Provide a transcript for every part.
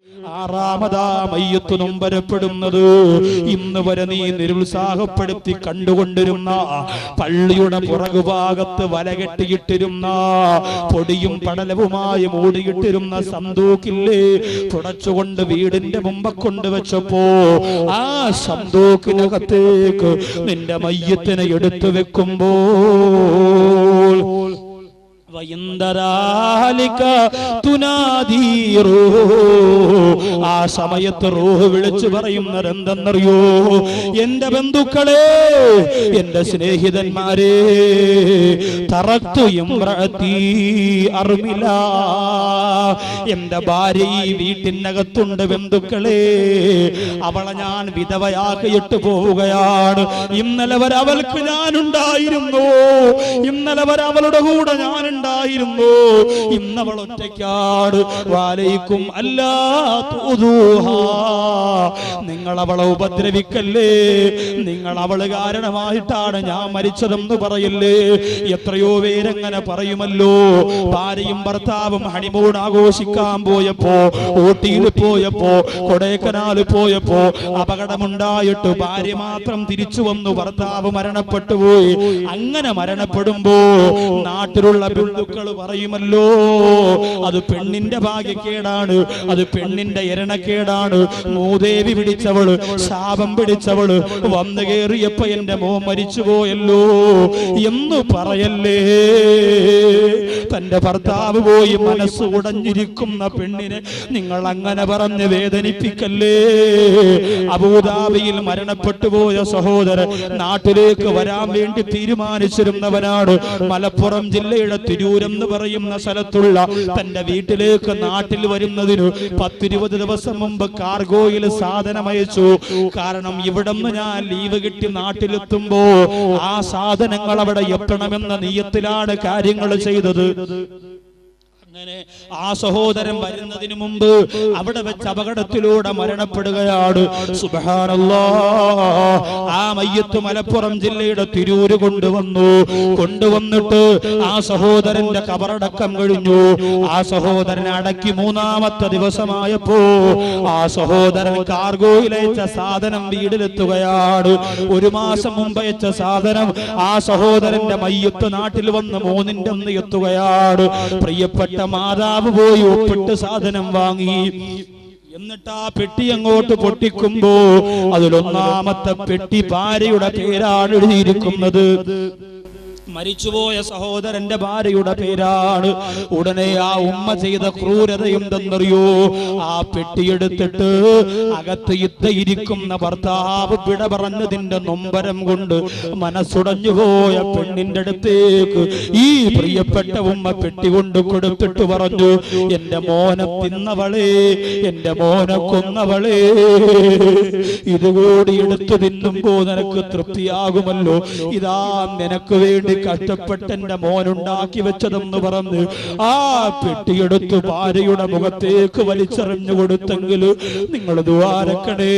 ആറാമതാ മയ്യത്ത് നൊമ്പരപ്പെടുന്നത്. ഇന്ന് വരെ നീ നിരുത്സാഹപ്പെടുത്തി കണ്ടുകൊണ്ടിരുന്ന പള്ളിയുടെ പുറകുഭാഗത്ത് വലകെട്ടിയിട്ടിരുന്ന പൊടിയും പടലവുമായി മൂടിയിട്ടിരുന്ന സന്തൂക്കില്ലേ, തുടച്ചുകൊണ്ട് വീടിന്റെ മുമ്പ് കൊണ്ടുവച്ചപ്പോ ആ സന്തൂക്കിനകത്തേക്ക് നിന്റെ മയ്യത്തിനെ എടുത്തു വെക്കുമ്പോൾ ആ സമയത്ത് റൂഹ് വിളിച്ചു പറയുന്നത് എന്തെന്നറിയോ? എന്റെ ബന്ധുക്കളെ, എന്റെ സ്നേഹിതന്മാരെ, തറക്തു ഇംറഅതി അർമില, എന്റെ ഭാര്യ ഈ വീട്ടിനകത്തുണ്ട് ബന്ധുക്കളെ, അവളെ ഞാൻ വിധവയാക്കിയിട്ട് പോവുകയാണ്. ഇന്നലെ വരെ അവൾക്ക് ഞാനുണ്ടായിരുന്നു, ഇന്നലെ വരെ അവളുടെ കൂടെ ഞാനുണ്ടായിരുന്നു, ഇന്നവൾ ഒറ്റയ്ക്കാണ്. വാലൈക്കും അല്ലാ തുദൂഹാ, നിങ്ങൾ അവളെ ഉപദ്രവിക്കല്ലേ, നിങ്ങൾ അവള് കാരണമായിട്ടാണ് ഞാൻ മരിച്ചതെന്ന് പറയല്ലേ. എത്രയോ പേരങ്ങനെ പറയുമല്ലോ. ഭാര്യയും ഭർത്താവും ഹണിമൂൺ ആഘോഷിക്കാൻ പോയപ്പോ, ഊട്ടിയിൽ പോയപ്പോ, കൊടൈക്കനാൽ പോയപ്പോ അപകടമുണ്ടായിട്ട് ഭാര്യ മാത്രം തിരിച്ചു വന്നു, ഭർത്താവ് മരണപ്പെട്ടു പോയി. അങ്ങനെ മരണപ്പെടുമ്പോ നാട്ടിലുള്ള ബന്ധുക്കൾ പറയുമല്ലോ, അത് പെണ്ണിന്റെ ഭാഗ്യക്കേടാണ്, അത് പെണ്ണിന്റെ എരണക്കേടാണ്, മൂദേവി പിടിച്ചവള്, ശാപം പിടിച്ചവള് വന്നു കേറിയപ്പോ എന്റെ മോൻ മരിച്ചുപോയല്ലോ എന്ന് പറയല്ലേ. തന്റെ ഭർത്താവ് പോയി മനസ്സ് ഉടഞ്ഞിരിക്കുന്ന പെണ്ണിനെ നിങ്ങൾ അങ്ങനെ പറഞ്ഞ് വേദനിപ്പിക്കല്ലേ. അബൂദാബിയിൽ മരണപ്പെട്ടു പോയ സഹോദരൻ നാട്ടിലേക്ക് വരാൻ വേണ്ടി തീരുമാനിച്ചിരുന്നവനാണ്. മലപ്പുറം ജില്ലയുടെ തിരൂർ എന്ന് പറയുന്ന സ്ഥലത്തുള്ള തന്റെ വീട്ടിലേക്ക് നാട്ടിൽ വരുന്നതിന് 10-20 ദിവസം മുമ്പ് കാർഗോയിൽ സാധനം അയച്ചു. കാരണം ഇവിടുന്ന് ഞാൻ ലീവ് കിട്ടി നാട്ടിലെത്തുമ്പോ ആ സാധനങ്ങൾ അവിടെ എത്തണമെന്ന നിയത്തിലാണ് കാര്യങ്ങൾ ചെയ്തത്. അങ്ങനെ ആ സഹോദരൻ വരുന്നതിന് മുമ്പ് അവിടെ വെച്ച് അപകടത്തിലൂടെ മരണപ്പെടുകയാണ്. സുബ്ഹാനല്ലാഹ്. ആ മയ്യത്ത് മലപ്പുറം ജില്ലയുടെ തിരൂര് കൊണ്ടുവന്നിട്ട് ആ സഹോദരന്റെ ഖബറടക്കം കഴിഞ്ഞു. ആ സഹോദരനെ അടക്കി 3-ാമത്തെ ദിവസമായപ്പോ ആ സഹോദരൻ കാർഗോയിൽ അയച്ച സാധനം വീട്ടിലെത്തുകയാണ്. 1 മാസം മുമ്പ് അയച്ച സാധനം ആ സഹോദരന്റെ മയ്യത്ത് നാട്ടിൽ വന്ന് 3-ന്റെ അന്ന് എത്തുകയാണ്. പ്രിയപ്പെട്ട മാതാവ് പോയി ഒപ്പിട്ട് സാധനം വാങ്ങി. എന്നിട്ട് ആ പെട്ടി അങ്ങോട്ട് പൊട്ടിക്കുമ്പോ അതിലൊന്നാമത്തെ പെട്ടി ഭാര്യയുടെ പേരാണ് എഴുതിയിരിക്കുന്നത്. മരിച്ചുപോയ സഹോദരന്റെ ഭാര്യയുടെ പേരാണ്. ഉടനെ ആ ഉമ്മ ചെയ്ത ക്രൂരത എന്തെന്നറിയോ? ആ പെട്ടിയെടുത്തിട്ട് അകത്ത് ഇരിക്കുന്ന ഭർത്താവ് വിട പറഞ്ഞതിന്റെ നൊമ്പരം കൊണ്ട് മനസ്സുടഞ്ഞുപോയ പെണ്ണിന്റെ അടുത്തേക്ക് ഈ പ്രിയപ്പെട്ട ഉമ്മ പെട്ടി കൊണ്ട് കൊടുത്തിട്ട് പറഞ്ഞു, എന്റെ മോനെ തിന്നവളെ, എന്റെ മോനെ കൊന്നവളെ, ഇതുകൂടി എടുത്തു തിന്നുമ്പോ നിനക്ക് തൃപ്തിയാകുമല്ലോ. ഇതാ നിനക്ക് വേണ്ടി കഷ്ടപ്പെട്ട് എന്റെ മോനുണ്ടാക്കി വെച്ചതെന്ന് പറഞ്ഞ് ആ പെട്ടിയെടുത്ത് ഭാര്യയുടെ മുഖത്തേക്ക് വലിച്ചെറിഞ്ഞു കൊടുത്തെങ്കിൽ നിങ്ങൾ ദ്വാരക്കണേ,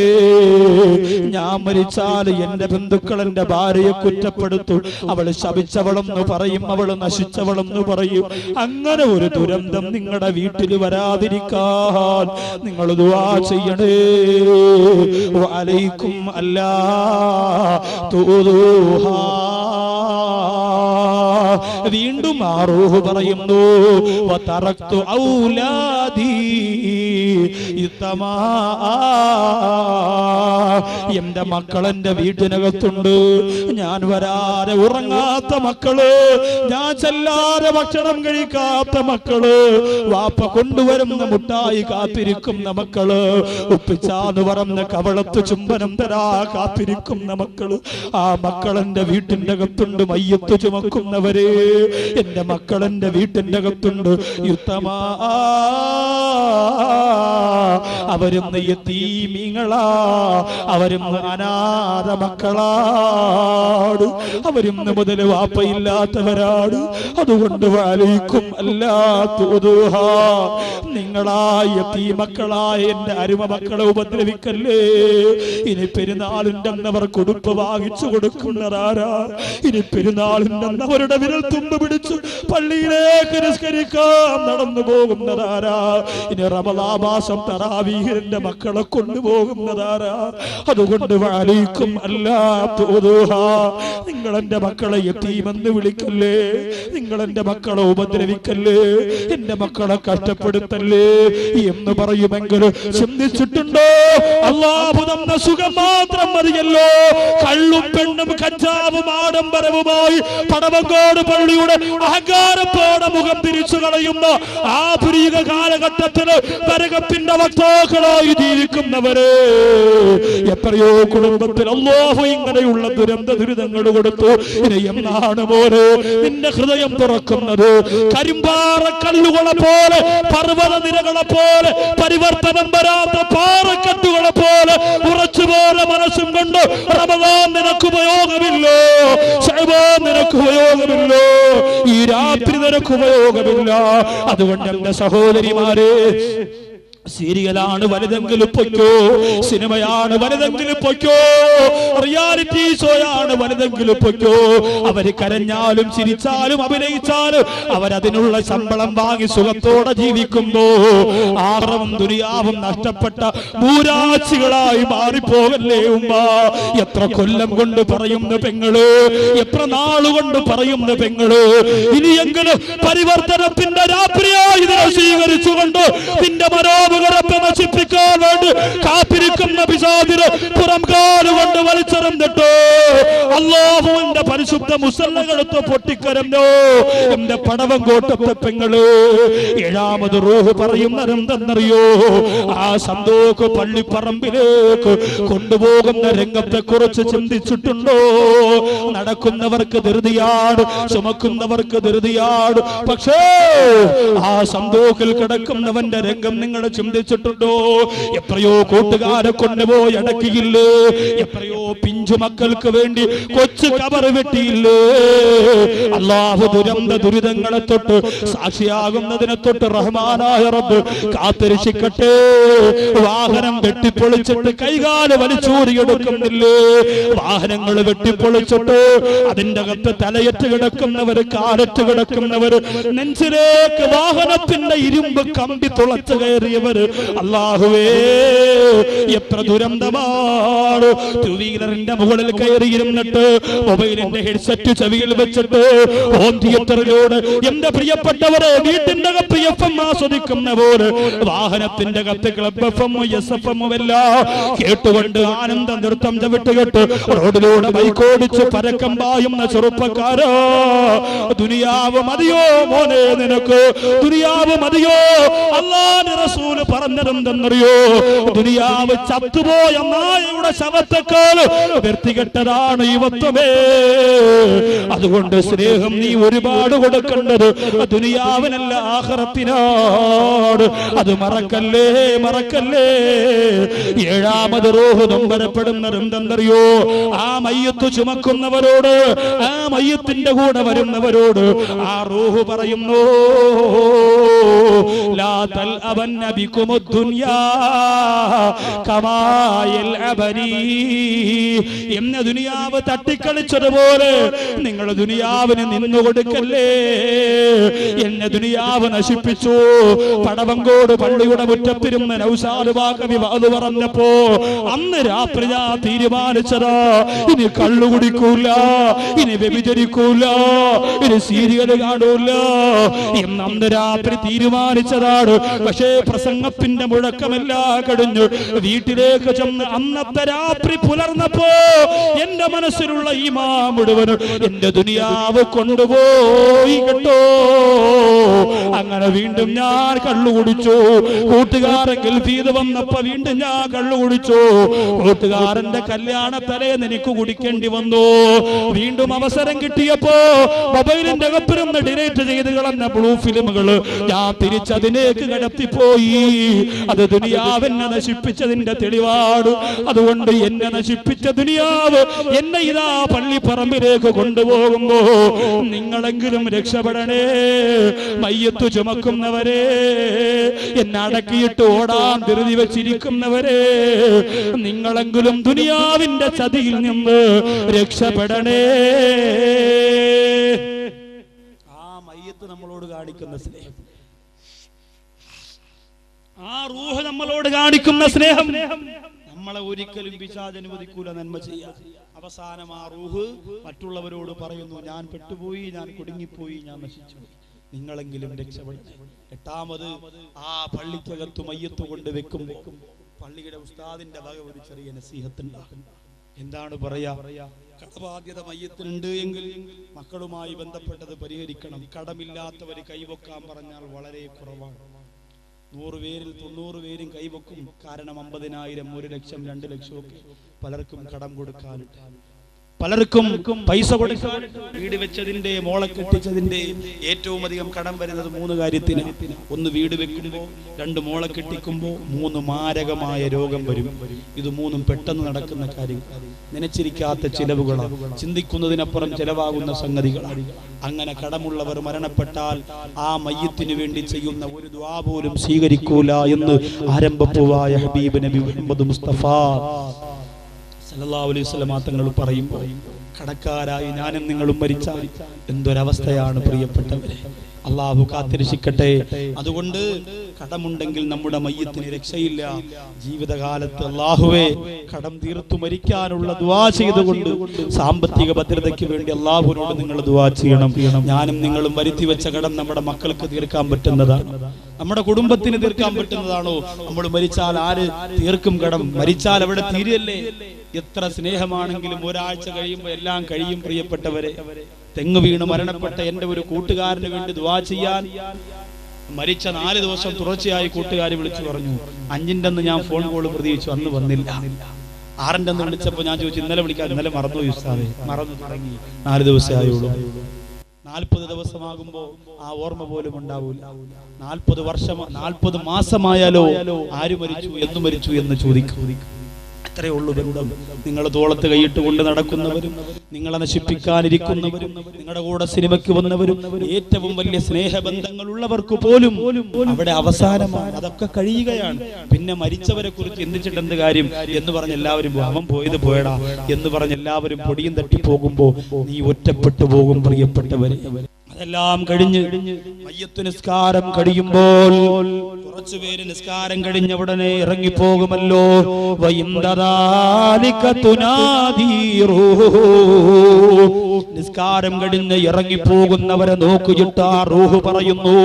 ഞാൻ മരിച്ചാൽ എന്റെ ബന്ധുക്കൾ എന്റെ ഭാര്യയെ കുറ്റപ്പെടുത്തും, അവള് ശപിച്ചവളെന്ന് പറയും, അവള് നശിച്ചവളെന്ന് പറയും. അങ്ങനെ ഒരു ദുരന്തം നിങ്ങളുടെ വീട്ടിൽ വരാതിരിക്കാൻ നിങ്ങൾ ദുആ ചെയ്യണേ. വഅലൈക്കും അല്ലാ തുദൂഹാ. വീണ്ടും ആ റൂഹ് പറയുന്നു, വതറക്തു ഔലാദി ഇത്തമാ, എന്റെ മക്കൾ എന്റെ വീട്ടിനകത്തുണ്ട്. ഞാൻ വരാതെ ഉറങ്ങാത്ത മക്കള്, ഞാൻ ചെല്ലാതെ ഭക്ഷണം കഴിക്കാത്ത മക്കള്, വാപ്പ കൊണ്ടുവരുന്ന മുട്ടായി കാത്തിരിക്കുന്ന മക്കള്, ഉപ്പിച്ചാന്ന് പറഞ്ഞ കവളത്ത് ചുംബനം തരാ കാത്തിരിക്കുന്ന മക്കള്, ആ മക്കൾ എന്റെ വീട്ടിന്റെ അകത്തുണ്ട്. മയ്യത്ത് ചുമക്കുന്നവരെ, എന്റെ മക്കൾ എന്റെ വീട്ടിന്റെ അകത്തുണ്ട്. യുത്തമാ, അവരും യതീമീങ്ങളാ, അവരും അനാഥ മക്കളാണ്, അവരും മുതൽ വാപ്പയില്ലാത്തവരാണ്. അതുകൊണ്ട് വാലൈക്കും അല്ലാത്തുദുഹ, നിങ്ങളായ യതീമക്കളായ എന്റെ അരുമ മക്കളെ ഉപദ്രവിക്കല്ലേ. ഇനി പെരുന്നാളുണ്ടെന്നവർ കൊടുപ്പ് വാങ്ങിച്ചു കൊടുക്കുന്നതാരാ? ഇനി പെരുന്നാളുണ്ടെന്നവരുടെ വിരൽ തുമ്പ് പിടിച്ചു പള്ളിയിലേക്ക് നിസ്കരിക്കാൻ നടന്നു പോകുന്നതാരാ? ഇനി റമളാൻ മാസം തറാവീഹിന്റെ മക്കളെ കൊണ്ടുപോകുന്നതാരാ? അതുകൊണ്ട് വാലൈക്കും അല്ലാത്തുദുഹ, നിങ്ങൾ എന്റെ മക്കളെ യതീമെന്ന് വിളിക്കല്ലേ, നിങ്ങൾ എന്റെ മക്കളെ ഉപദ്രവിക്കല്ലേ, എന്റെ മക്കളെ കഷ്ടപ്പെടുത്തല്ലേ എന്ന് പറയുമെങ്കിൽ ചിന്തിച്ചിട്ടുണ്ടോ? അല്ലാഹു തന്ന സുഖം മാത്രം മതിയല്ലോ. കള്ളും പെണ്ണും കഞ്ചാവും ആഡംബരവുമായി പടവങ്കോട് പള്ളിയുടെ അഹങ്കാരത്തോടെ മുഖം തിരിച്ചു കളയുന്ന ആധുനിക കാലഘട്ടത്തില് നരകത്തിന്റെ വക്താക്കളായി ജീവിക്കുന്നവരെ എത്രയോ കുടുംബത്തിൽ അല്ലാഹു ഇങ്ങനെയുള്ള ദുരിതങ്ങൾ കൊടുത്തു. ഇനി എന്നാണ് മോനെ നിന്റെ ഹൃദയം തുറക്കുന്നത്? കരിമ്പാറ കല്ലുകളെ പോലെ, പർവ്വത നിരകളെ പോലെ, പരിവർത്തനം വരാത്ത പാറക്കെട്ടുകളെ പോലെ ഉറച്ചുപോലെ മനസ്സും കൊണ്ട് റമളാൻ നിനക്ക് ഉപയോഗമില്ലോ, ശഅബാൻ നിനക്ക് ഉപയോഗമില്ലോ, ഈ രാത്രി നിനക്ക് ഉപയോഗമില്ല. അതുകൊണ്ട് എന്റെ സഹോദരിമാരെ, സീരിയലാണ് വലുതെങ്കിലും പൊയ്ക്കോ, സിനിമയാണ് വലുതെങ്കിലും പൊയ്ക്കോ, റിയാലിറ്റി ഷോയാണ് വലുതെങ്കിലും പൊയ്ക്കോ. അവര് കരഞ്ഞാലും ചിരിച്ചാലും അഭിനയിച്ചാലും അവരതിനുള്ള ശമ്പളം വാങ്ങി സുഖത്തോടെ ജീവിക്കുമ്പോ ആഹ്റവും ദുനിയാവും നഷ്ടപ്പെട്ട മൂരാച്ചികളായി മാറിപ്പോകല്ലേ ഉമ്മ. എത്ര കൊല്ലം കൊണ്ട് പറയുന്ന പെങ്ങള്, എത്ര നാളുകൊണ്ട് പറയുന്ന പെങ്ങള്, ഇനിയെങ്കിലും പരിവർത്തനത്തിന്റെ രാത്രിയായി ഇതിനെ സ്വീകരിച്ചുകൊണ്ട് നിന്റെ മനോമുഖരത്തെ നശിപ്പിക്കാൻ വേണ്ടി കാത്തിരിക്കുന്ന പിശാചിനെ പുറം കാലുകൊണ്ട് വലിച്ചെറിഞ്ഞിട്ടോ അല്ലാഹുവിന്റെ പരിശുദ്ധ മുസല്ലകളെടുത്ത് പൊട്ടിക്കരഞ്ഞോ എന്റെ പടവങ്കോട്ടത്തെ പെങ്ങള്. ഏഴാമത് റൂഹ് പറയുന്നതെന്തെന്നറിയോ? ആ സന്തോക്ക് പള്ളിപ്പറമ്പിലേക്ക് കൊണ്ടുപോകുന്ന രംഗത്തെ കുറിച്ച് ചിന്തിച്ചിട്ടുണ്ടോ? നടക്കുന്നവർക്ക് ധൃതിയാണ്, ചുമക്കുന്നവർക്ക് ധൃതിയാണ്, പക്ഷേ ആ സന്തോക്കിൽ കിടക്കുന്നവന്റെ രംഗം നിങ്ങൾ ചിന്തിച്ചിട്ടുണ്ടോ? എത്രയോ കൂട്ടുകാരെ കൊണ്ടുപോയി അടക്കിയില്ലേ, എത്രയോ പിഞ്ചു മക്കൾക്ക് വേണ്ടി കൊച്ചു കബർ വെട്ടിയില്ലേ. അല്ലാഹു ദുരിതങ്ങളെ തൊട്ട് സാക്ഷിയാകുന്നതിനെ തൊട്ട് റഹ്മാനായ റബ്ബ് കാത്തിരക്ഷിക്കട്ടെ. വാഹനം വെട്ടിപ്പൊളിച്ചിട്ട് കൈകാല് വലിച്ചൂരിയെടുക്കുന്നില്ലേ, വാഹനങ്ങൾ വെട്ടിപ്പൊളിച്ചിട്ട് അതിന്റെ അകത്ത് തലയറ്റ് കിടക്കുന്നവര്, കാലറ്റ് കിടക്കുന്നവര്, നെഞ്ചിലേക്ക് വാഹനത്തിന്റെ ഇരുമ്പ് കമ്പി തുളച്ചു കയറിയവര്, അല്ലാഹുവേ എത്ര ദുരന്തമാണ്. ടൂ വീലറിന്റെ മുകളിൽ കയറിയിരുന്നിട്ട് മൊബൈലിന്റെ ഹെഡ്സെറ്റ് ചെവിയിൽ വെച്ചിട്ട് ഹോം തിയേറ്ററിലൂടെ എന്റെ പ്രിയപ്പെട്ടവരെ വീട്ടിന്റെ കത്ത് FM ആസ്വദിക്കുന്ന പോലെ വാഹനത്തിന്റെ കത്ത് ക്ലബ് FM SFM എല്ലാം കേട്ടുകൊണ്ട് ആനന്ദ നൃത്തം ചവിട്ടുകെട്ട് റോഡിലൂടെ ബൈക്കോടിച്ച് പരക്കം പായുന്ന ചെറുപ്പക്കാരാ, ദുനിയാവ് മതിയോ മോനെ നിനക്ക്? ദുനിയാവ് മതിയോ? അല്ലാഹുവിന്റെ റസൂൽ പറഞ്ഞതെന്തെന്നറിയോ? ദുനിയാവ് ചത്തുപോയ നായയുടെ ശവത്തേക്കാൾ വൃത്തികെട്ടതാണ് യുവത്വമേ. അതുകൊണ്ട് സ്നേഹം നീ ഒരുപാട് കൊടുക്കേണ്ടത് ദുനിയാവിനല്ല, ആഖിറത്തിനാണ്. അത് മറക്കല്ലേ, മറക്കല്ലേ. ഏഴാമത് റൂഹ് നൊമ്പരപ്പെടുന്നത് എന്തെന്നറിയോ? ആ മയ്യത്ത് ചുമക്കുന്നവരോട്, ആ മയ്യത്തിന്റെ കൂടെ വരുന്നവരോട് ആ റൂഹ് പറയുന്നു, ലാ തൽഅബന്ന ബികുമുദ് ദുനിയാ കമാ യൽഅബനി. എന്ന ദുനിയാവ് തട്ടിക്കളിച്ചതുപോലെ നിങ്ങൾ ദുനിയാവിന് നിന്നു കൊടുക്കല്ലേ. എന്നെ ദുനിയാവ് നശിപ്പിച്ചു. പടവങ്കോട് പള്ളിയുടെ മുറ്റത്തിരുന്ന നൗസാദ് ബാക്കവി വാത് പറഞ്ഞപ്പോ അന്ന് രാത്രി ഞാൻ തീരുമാനിച്ചതാ, ഇനി കള്ളു കുടിക്കൂല, ഇനി വ്യഭിചരിക്കൂല, ഇനി സീരിയൽ കാണൂല എന്ന് അന്ന് രാത്രി തീരുമാനിച്ചതാണ്. പക്ഷേ പ്രസംഗത്തിന്റെ മുഴക്കമെല്ലാം കഴിഞ്ഞു വീട്ടിലേക്ക് ചെന്ന് അന്നത്തെ രാത്രി പുലർന്ന വന്നപ്പോ എന്റെ മനസ്സിലുള്ള ഈമാ മുഴുവനും എന്റെ ദുനിയാവ് കൊണ്ടുപോയി കേട്ടോ. അങ്ങനെ വീണ്ടും ഞാൻ കള്ളു കുടിച്ചു. കൂട്ടുകാരെങ്കിൽ വീട് വന്നപ്പോ വീണ്ടും ഞാൻ കള്ളു കുടിച്ചു. കൂട്ടുകാരന്റെ കല്യാണ തലേന്ന് എനിക്ക് കുടിക്കേണ്ടി വന്നു. വീണ്ടും അവസരം കിട്ടിയപ്പോ മൊബൈലിന്റെ അകപ്പിരുന്ന് ഡിലീറ്റ് ചെയ്ത് കളഞ്ഞ ബ്ലൂ ഫിലിമുകൾ ഞാൻ തിരിച്ചതിലേക്ക് കടത്തിപ്പോയി. അത് ദുനിയാവെന്നെ നശിപ്പിച്ചതിന്റെ തെളിവാണ്. അതുകൊണ്ട് എന്നെ നശിപ്പിച്ച ദുനിയാവ് എന്നെ ഇതാ പള്ളിപ്പറമ്പിലേക്ക് കൊണ്ടുപോകുമ്പോ നിങ്ങളെങ്കിലും രക്ഷപ്പെടണേ. മയ്യത്ത് ചുമക്കുന്നവരെ, എന്നെ അടക്കിയിട്ട് ഓടാൻ ധൃതി വെച്ചിരിക്കുന്നവരെ, നിങ്ങളെങ്കിലും ദുനിയാവിന്റെ ചതിയിൽ നിന്ന് രക്ഷപ്പെടണേ. ആ മയ്യത്ത് നമ്മളോട് കാണിക്കുന്ന സ്നേഹം, ആ റൂഹ് നമ്മളോട് കാണിക്കുന്ന സ്നേഹം നമ്മളെ ഒരിക്കലും പിശാച് അനുവദിക്കൂല നന്മ ചെയ്യാൻ. അവസാനം ആ റൂഹ് മറ്റുള്ളവരോട് പറയുന്നു, ഞാൻ പെട്ടുപോയി, ഞാൻ കുടുങ്ങിപ്പോയി, ഞാൻ നശിച്ചു, നിങ്ങളെങ്കിലും രക്ഷപ്പെടണം. എട്ടാമത്, ആ പള്ളിക്കകത്ത് മയ്യത്ത് കൊണ്ട് വെക്കുമ്പോൾ പള്ളിയുടെ ഉസ്താദിന്റെ വക ഒരു ചെറിയ നസീഹത്തുണ്ടാകും. എന്താണ് പറയാ? കടബാധ്യത മയ്യത്തിനുണ്ട് എങ്കിൽ മക്കളുമായി ബന്ധപ്പെട്ടത് പരിഹരിക്കണം. കടമില്ലാത്തവര് കൈവക്കാൻ പറഞ്ഞാൽ വളരെ കുറവാണ്. 100 പേരിൽ 90 പേരും കൈവക്കും. കാരണം 50,000, 1 ലക്ഷം, 2 ലക്ഷം ഒക്കെ പലർക്കും കടം കൊടുക്കാനുണ്ട്. പലർക്കും പൈസ കൊടുക്കാൻ, വീട് വെച്ചതിന്റെ, മോളെ കെട്ടിച്ചതിന്റെ ഏറ്റവും അധികം കടം വരുന്നത് 3 കാര്യത്തിന്. 1 വീട് വെക്കുമ്പോ, 2 മോളെ കെട്ടിക്കുമ്പോ, 3 മാരകമായ രോഗം വരും. ഇത് 3ഉം പെട്ടെന്ന് നടക്കുന്ന കാര്യങ്ങൾ, നനച്ചിരിക്കാത്ത ചിലവുകളാണ്, ചിന്തിക്കുന്നതിനപ്പുറം ചെലവാകുന്ന സംഗതികളാണ്. അങ്ങനെ കടമുള്ളവർ മരണപ്പെട്ടാൽ ആ മയ്യത്തിന് വേണ്ടി ചെയ്യുന്ന ഒരു ദുആ പോലും സ്വീകരിക്കൂല എന്ന് ആരംഭപ്പുവായ ഹബീബ് നബി മുഹമ്മദ് മുസ്തഫ സല്ലല്ലാഹു അലൈഹി വസല്ലം തങ്ങൾ പറയുമ്പോൾ, കടക്കാരായി ഞാനും നിങ്ങളും മരിച്ചാൽ എന്തൊരവസ്ഥയാണ് പ്രിയപ്പെട്ടവരെ. അള്ളാഹു കാത്തിരക്ഷിക്കട്ടെ. അതുകൊണ്ട് കടമുണ്ടെങ്കിൽ നമ്മുടെ മയ്യത്തിന് രക്ഷയില്ല. ജീവിതകാലത്ത് അള്ളാഹുവേ കടം തീർത്തു മരിക്കാനുള്ള ദുആ ചെയ്തുകൊണ്ട് സാമ്പത്തിക ഭദ്രതയ്ക്ക് വേണ്ടി അള്ളാഹുവിനോട് നിങ്ങൾ ദുആ ചെയ്യണം. ഞാനും നിങ്ങളും വരുത്തി വെച്ച കടം നമ്മുടെ മക്കൾക്ക് തീർക്കാൻ പറ്റുന്നതാണ്, നമ്മുടെ കുടുംബത്തിന് തീർക്കാൻ പറ്റുന്നതാണോ? നമ്മൾ മരിച്ചാൽ ആര് തീർക്കും കടം? മരിച്ചാൽ അവിടെ തീരല്ലേ? എത്ര സ്നേഹമാണെങ്കിലും ഒരാഴ്ച കഴിയുമ്പോൾ എല്ലാം കഴിയും. പ്രിയപ്പെട്ടവരെ, തെങ്ങ് വീണ് മരണപ്പെട്ട എന്റെ ഒരു കൂട്ടുകാരന് വേണ്ടി ദുആ ചെയ്യാൻ മരിച്ച 4 ദിവസം തുടർച്ചയായി കൂട്ടുകാർ വിളിച്ചു പറഞ്ഞു. 5ന്റെ അന്ന് ഞാൻ ഫോൺ കോൾ പ്രതീക്ഷിച്ചു, അന്ന് വന്നില്ല. 6ന്റെ അന്ന് വിളിച്ചപ്പോ ഞാൻ ചോദിച്ചു, ഇന്നലെ വിളിക്കാൻ, ഇന്നലെ മറന്നു ഉസ്താദേ. മറന്നു തുടങ്ങി. 4 ദിവസമേ ആയുള്ളൂ. 40 ദിവസമാകുമ്പോ ആ ഓർമ്മ പോലും ഉണ്ടാവൂല. 40 മാസമായാലോ ആര് മരിച്ചു, എന്ന് മരിച്ചു എന്ന് ചോദിക്കും. അത്രേ ഉള്ളൂ ബന്ധം. നിങ്ങൾ തോളത്ത് കൈയിട്ട് കൊണ്ട് നടക്കുന്നവരും, നിങ്ങളെ നശിപ്പിക്കാനിരിക്കുന്നവരും, നിങ്ങളുടെ കൂടെ സിനിമയ്ക്ക് വന്നവരും, ഏറ്റവും വലിയ സ്നേഹബന്ധങ്ങൾ ഉള്ളവർക്ക് പോലും അവിടെ അവസാനമാണ്. അതൊക്കെ കഴിയുകയാണ്. പിന്നെ മരിച്ചവരെ കുറിച്ച് ചിന്തിച്ചിട്ട് എന്ത് കാര്യം എന്ന് പറഞ്ഞ് എല്ലാവരും അവൻ പോയത് പോയടാ എന്ന് പറഞ്ഞ് എല്ലാവരും പൊടിയും തട്ടി പോകുമ്പോ നീ ഒറ്റപ്പെട്ടു പോകും പ്രിയപ്പെട്ടവരെ. അതെല്ലാം കഴിഞ്ഞ് മയ്യത്ത് നിസ്കാരം കഴിയുമ്പോൾ കുറച്ചുപേര് നിസ്കാരം കഴിഞ്ഞ ഉടനെ ഇറങ്ങിപ്പോകുമല്ലോ. നിസ്കാരം കഴിഞ്ഞ് ഇറങ്ങിപ്പോകുന്നവരെ നോക്കിയിട്ട് ആ റൂഹ് പറയുന്നു,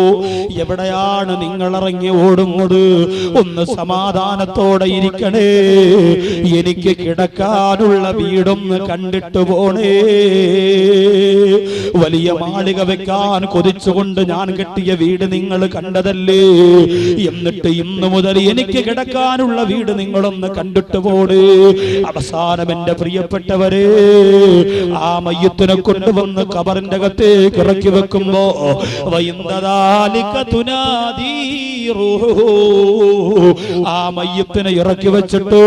എവിടെയാണ് നിങ്ങൾ ഇറങ്ങി ഓടുന്നത്? ഒന്ന് സമാധാനത്തോടെ ഇരിക്കണേ, എനിക്ക് കിടക്കാനുള്ള വീടൊന്ന് കണ്ടിട്ട് പോണേ. വലിയ മാളിക വെക്കാൻ കൊതിച്ചുകൊണ്ട് ഞാൻ കെട്ടിയ വീട് നിങ്ങൾ കണ്ടതല്ലേ? എന്നിട്ട് ഇന്നു മുതൽ എനിക്ക് കിടക്കാനുള്ള വീട് നിങ്ങളൊന്ന് കണ്ടിട്ട് പോണേ. അവസാനം എന്റെ പ്രിയപ്പെട്ടവരെ, ആ മയ്യത്തിനെ കൊണ്ടുവന്ന് ഖബറിന്റെ അകത്തേക്ക് ഇറക്കി വെക്കുമ്പോ ആ മയ്യത്തിനെ ഇറക്കി വെച്ചിട്ട്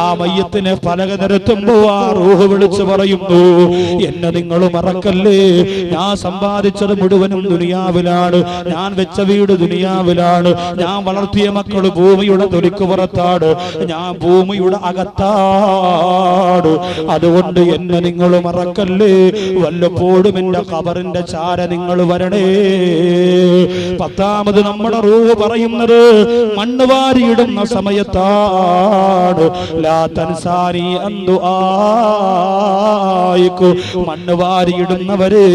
ആ മയ്യത്തിനെ പലക നിരത്തുമ്പോ ആ റൂഹ് വിളിച്ചു പറയുന്നു, എന്നെ നിങ്ങൾ മറക്കല്ലേ, ഞാൻ സമ്പാദിച്ചത് മുഴുവനും ദുനിയാവിലാണ്, ഞാൻ വെച്ച വീട് ദുനിയാവിലാണ്, ഞാൻ വളർത്തിയ മക്കള് ഭൂമിയുടെ തൊലിക്ക് പുറത്താണ്, ഞാൻ ഭൂമിയുടെ അകത്താണ്. അതുകൊണ്ട് എന്നെ നിങ്ങൾ മറക്കല്ലേ. വല്ലപ്പോഴും എന്റെ ഖബറിന്റെ ചാര നിങ്ങൾ വരണേ. 10ാമത് നമ്മുടെ റൂഹ് പറയുന്നത് മണ്ണ് വാരിയിടുന്ന സമയത്താണ്. ലാ തൻസാനി അൻദുആയിക്കു, മണ്ണ് വാരിയിടുന്നവരെ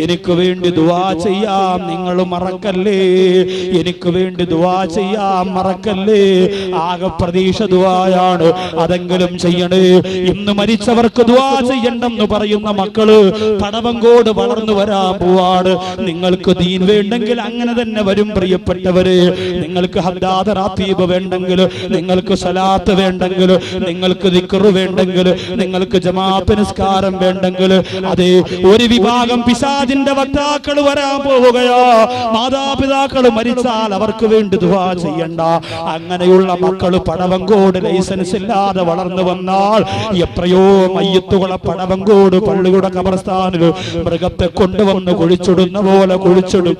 എനിക്ക് വേണ്ടി ദുആ ചെയ്യാം നിങ്ങൾ മറക്കല്ലേ, എനിക്ക് വേണ്ടി ദുആ ചെയ്യാൻ മറക്കല്ലേ. ആകെ പ്രതീക്ഷ ദുആയാണ്, അതെങ്കിലും ചെയ്യണേ. ഇന്ന് മരിച്ചവർക്ക് ദുആ ചെയ്യണ്ടെന്ന് പറയുന്ന മക്കള് പടവങ്കോട് വളർന്നു വരാൻ പോവാണ്. നിങ്ങൾക്ക് ദീൻ വേണ്ടെങ്കിൽ അങ്ങനെ തന്നെ വരും പ്രിയപ്പെട്ടവരെ. നിങ്ങൾക്ക് ഹദ്ദാദ് റാത്തീബ് വേണ്ടെങ്കിൽ, നിങ്ങൾക്ക് സലാത്ത് വേണ്ടെങ്കിൽ, നിങ്ങൾക്ക് ദിക്ർ വേണ്ടെങ്കിൽ, നിങ്ങൾക്ക് ജമാഅത്ത് നിസ്കാരം വേണ്ടെങ്കിൽ, അതേ ഒരു വിഭാഗം പിശാചിന്റെ വക്താക്കൾ വരാൻ പോവുകയാ. മാതാപിതാക്കൾ മരിച്ചാൽ അവർക്ക് വേണ്ടി ദുആ ചെയ്യണ്ട. അങ്ങനെയുള്ള മക്കൾ പടവങ്കോട് ലൈസൻസ് ഇല്ലാതെ വളർന്നു വന്നാൽ എത്രയോ മയ്യത്തുകളെ പടവങ്കോട് പള്ളിയുടെ ഖബർസ്ഥാനിൽ മൃഗത്തെ കൊണ്ടുവന്ന് കുഴിച്ചിടുന്ന പോലെ കുഴിച്ചിടും.